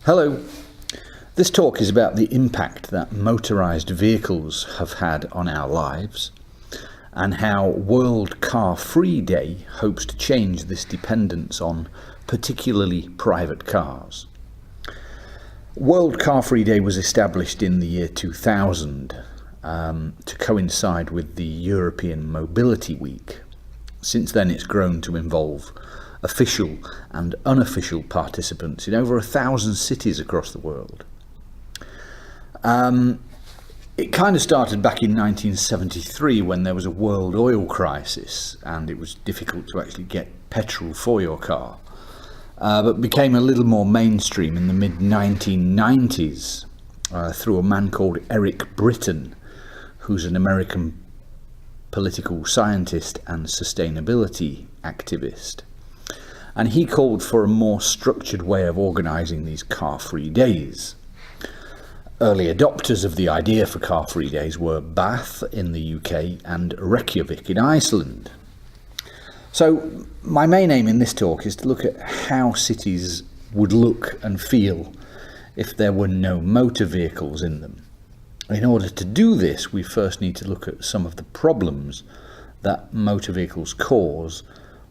Hello. This talk is about the impact that motorised vehicles have had on our lives and how World Car Free Day hopes to change this dependence on particularly private cars. World Car Free Day was established in the year 2000 to coincide with the European Mobility Week. Since then it's grown to involve official and unofficial participants in over 1,000 cities across the world. It kind of started back in 1973 when there was a world oil crisis and it was difficult to actually get petrol for your car, but became a little more mainstream in the mid-1990s through a man called Eric Britton, who's an American political scientist and sustainability activist. And he called for a more structured way of organising these car-free days. Early adopters of the idea for car-free days were Bath in the UK and Reykjavik in Iceland. So my main aim in this talk is to look at how cities would look and feel if there were no motor vehicles in them. In order to do this, we first need to look at some of the problems that motor vehicles cause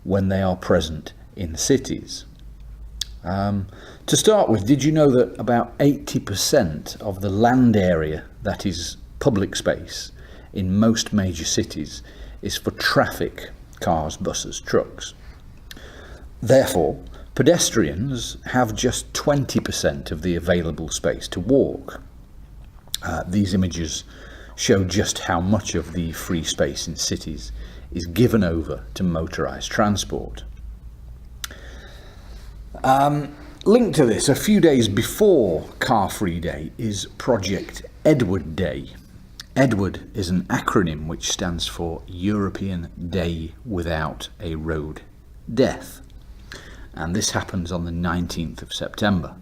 when they are present in cities. To start with, did you know that about 80% of the land area that is public space in most major cities is for traffic, cars, buses, trucks? Therefore, pedestrians have just 20% of the available space to walk. These images show just how much of the free space in cities is given over to motorised transport. Linked to this, a few days before Car Free Day is Project Edward Day. EDWARD is an acronym which stands for European Day Without a Road Death, and this happens on the 19th of September.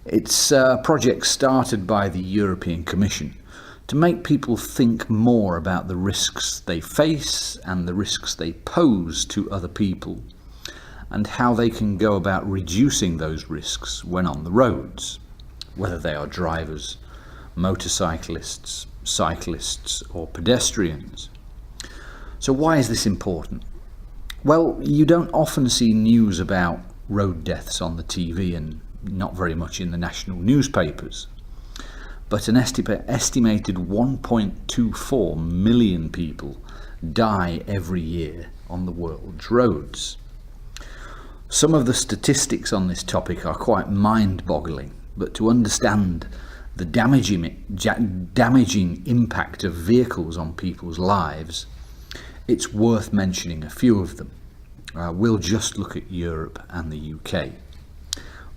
It's a project started by the European Commission to make people think more about the risks they face and the risks they pose to other people, and how they can go about reducing those risks when on the roads, whether they are drivers, motorcyclists, cyclists or pedestrians. So why is this important? Well, you don't often see news about road deaths on the TV and not very much in the national newspapers, but an estimated 1.24 million people die every year on the world's roads. Some of the statistics on this topic are quite mind-boggling, but to understand the damaging impact of vehicles on people's lives, it's worth mentioning a few of them. We'll just look at Europe and the UK.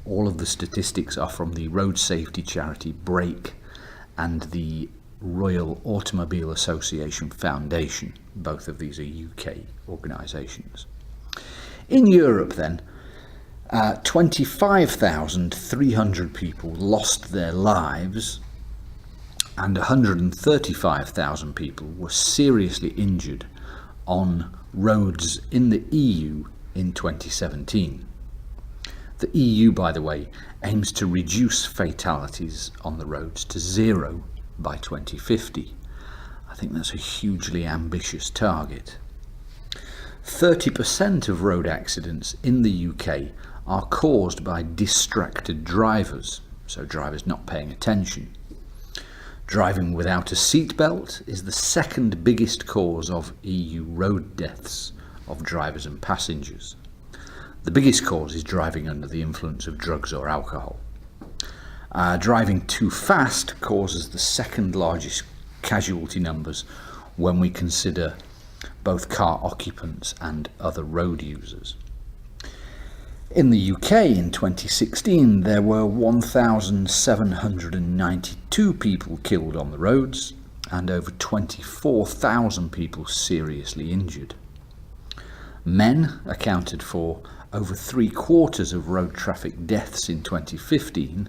All of the statistics are from the road safety charity Brake and the Royal Automobile Association Foundation. Both of these are UK organisations. In Europe then, 25,300 people lost their lives and 135,000 people were seriously injured on roads in the EU in 2017. The EU, by the way, aims to reduce fatalities on the roads to zero by 2050. I think that's a hugely ambitious target. 30% of road accidents in the UK are caused by distracted drivers, so drivers not paying attention. Driving without a seatbelt is the second biggest cause of EU road deaths of drivers and passengers. The biggest cause is driving under the influence of drugs or alcohol. Driving too fast causes the second largest casualty numbers when we consider both car occupants and other road users. In the UK in 2016 there were 1,792 people killed on the roads and over 24,000 people seriously injured. Men accounted for over 3/4 of road traffic deaths in 2015,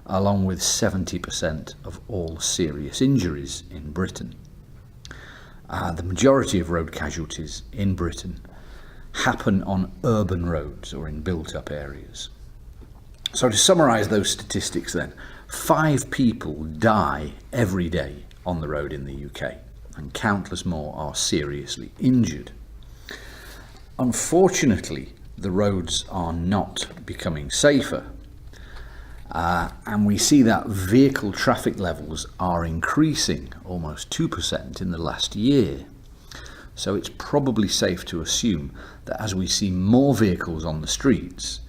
along with 70% of all serious injuries in Britain. The majority of road casualties in Britain happen on urban roads or in built-up areas. So to summarise those statistics then, 5 people die every day on the road in the UK, and countless more are seriously injured. Unfortunately, the roads are not becoming safer, and we see that vehicle traffic levels are increasing almost 2% in the last year. So it's probably safe to assume that as we see more vehicles on the streets,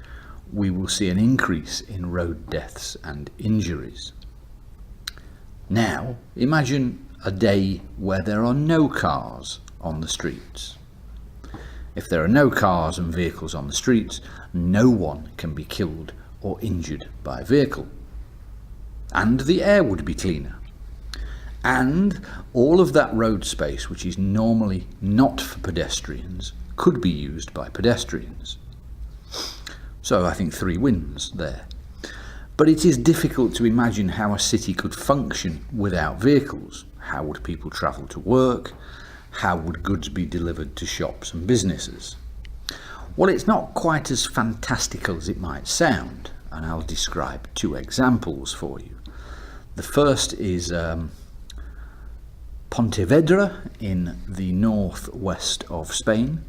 we will see an increase in road deaths and injuries. Now, imagine a day where there are no cars on the streets. If there are no cars and vehicles on the streets, no one can be killed or injured by a vehicle. And the air would be cleaner. And all of that road space, which is normally not for pedestrians, could be used by pedestrians. So I think 3 wins there. But it is difficult to imagine how a city could function without vehicles. How would people travel to work? How would goods be delivered to shops and businesses? Well, it's not quite as fantastical as it might sound, and I'll describe 2 examples for you. The first is Ponte Vedra in the northwest of Spain,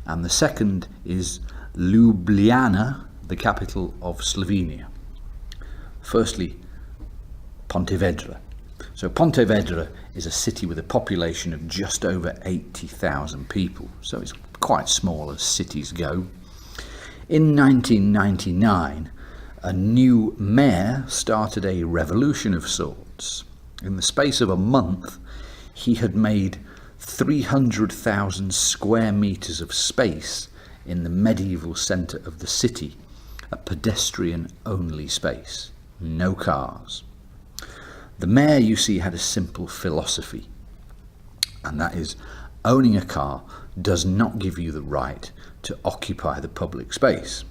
and the second is Ljubljana, the capital of Slovenia. Firstly, Ponte Vedra. So Ponte Vedra is a city with a population of just over 80,000 people, so it's quite small as cities go. In 1999, a new mayor started a revolution of sorts. In the space of a month, he had made 300,000 square metres of space in the medieval centre of the city, a pedestrian-only space, no cars. The mayor, you see, had a simple philosophy, and that is owning a car does not give you the right to occupy the public space.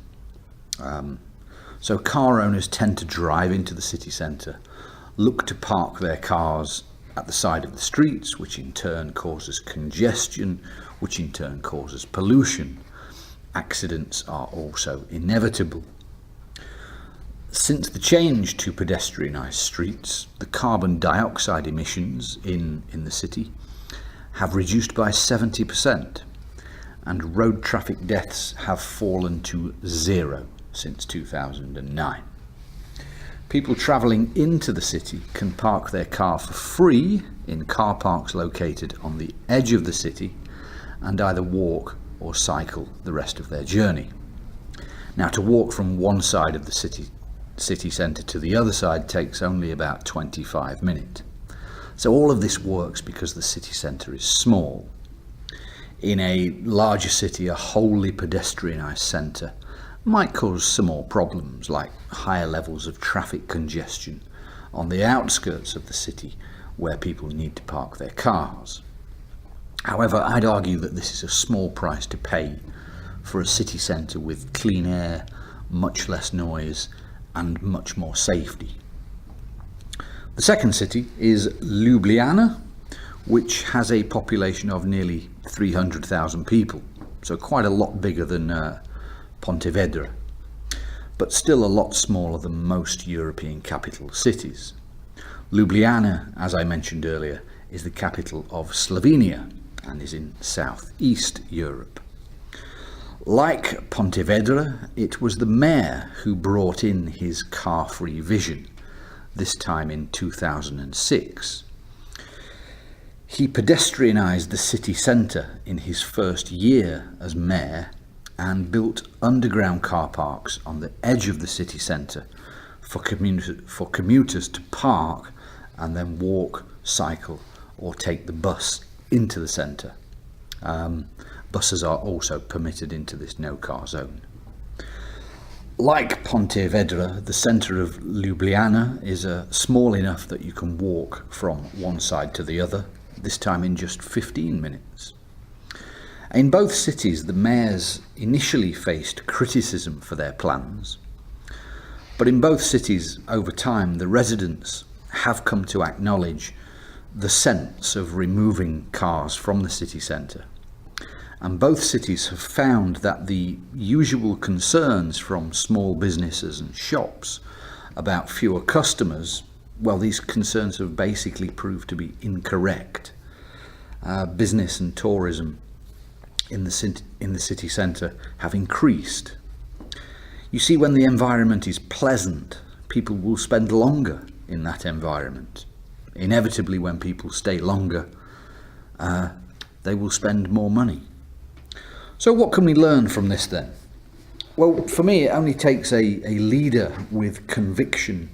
So car owners tend to drive into the city centre, look to park their cars at the side of the streets, which in turn causes congestion, which in turn causes pollution. Accidents are also inevitable. Since the change to pedestrianised streets, the carbon dioxide emissions in the city have reduced by 70%, and road traffic deaths have fallen to 0 since 2009. People travelling into the city can park their car for free in car parks located on the edge of the city and either walk or cycle the rest of their journey. Now, to walk from one side of the city centre to the other side takes only about 25 minutes. So all of this works because the city centre is small. In a larger city, a wholly pedestrianised centre might cause some more problems, like higher levels of traffic congestion on the outskirts of the city where people need to park their cars. However, I'd argue that this is a small price to pay for a city centre with clean air, much less noise, and much more safety. The second city is Ljubljana, which has a population of nearly 300,000 people, so quite a lot bigger than Ponte Vedra, but still a lot smaller than most European capital cities. Ljubljana, as I mentioned earlier, is the capital of Slovenia and is in southeast Europe. Like Ponte Vedra, it was the mayor who brought in his car-free vision, this time in 2006. He pedestrianised the city centre in his first year as mayor and built underground car parks on the edge of the city centre for commuters to park and then walk, cycle or take the bus into the centre. Buses are also permitted into this no-car zone. Like Ponte Vedra, the centre of Ljubljana is small enough that you can walk from one side to the other, this time in just 15 minutes. In both cities, the mayors initially faced criticism for their plans, but in both cities, over time, the residents have come to acknowledge the sense of removing cars from the city centre And both cities have found that the usual concerns from small businesses and shops about fewer customers, well, these concerns have basically proved to be incorrect. Business and tourism in the city centre have increased. You see, when the environment is pleasant, people will spend longer in that environment. Inevitably, when people stay longer, they will spend more money. So what can we learn from this then? Well, for me, it only takes a leader with conviction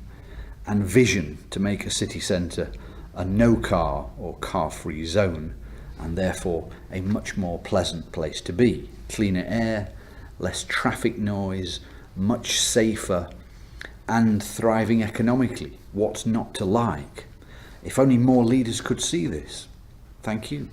and vision to make a city centre a no-car or car-free zone, and therefore a much more pleasant place to be. Cleaner air, less traffic noise, much safer, and thriving economically. What's not to like? If only more leaders could see this. Thank you.